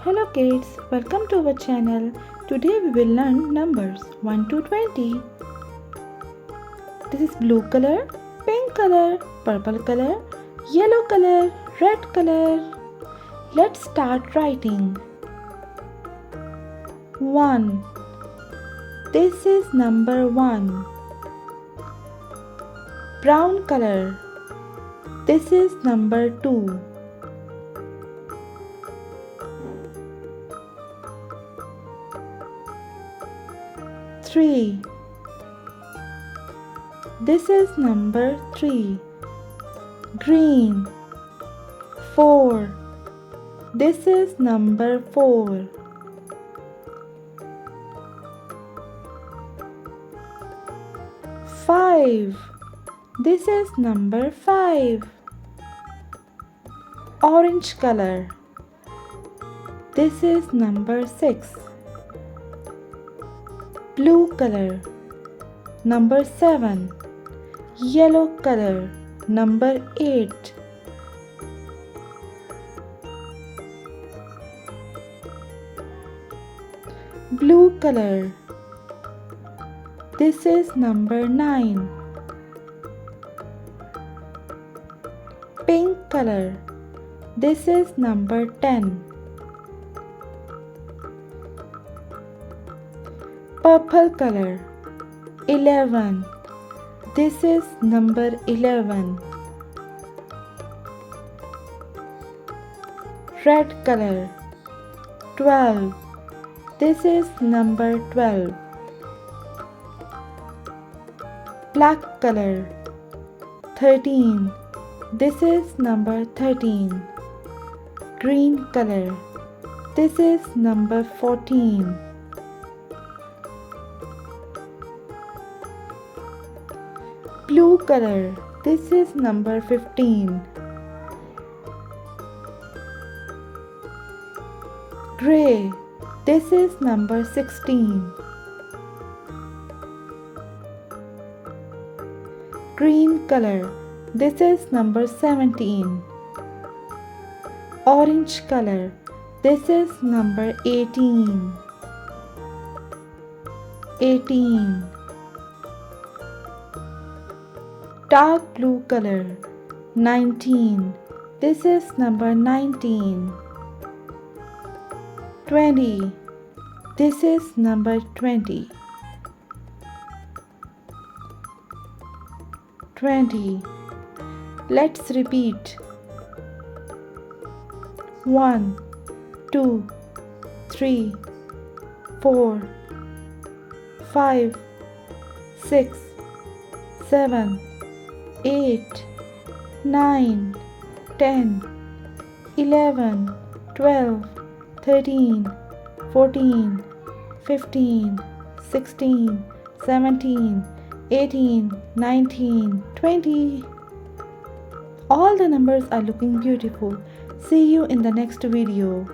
Hello kids, welcome to our channel. Today we will learn numbers 1 to 20. This is blue color, pink color, purple color, yellow color, red color. Let's start writing. 1. This is number 1. Brown color. This is number 2. 3. This is number 3. Green. 4. This is number 4. 5. This is number 5. Orange color. This is number 6. Blue color, number 7. Yellow color, number 8. Blue color, this is number 9. Pink color, this is number 10. Purple color, 11. This is number 11. Red color, 12. This is number 12. Black color, 13. This is number 13. Green color, this is number 14. Blue color, this is number 15. Gray, this is number 16. Green color, this is number 17. Orange color, this is number 18. 18. Dark blue color, 19. This is number 19. 20. This is number 20. 20. Let's repeat. 1, 2, 3, 4, 5, 6, 7, 8, 9, 10, 11, 12, 13, 14, 15, 16, 17, 18, 19, 20. All the numbers are looking beautiful. See you in the next video.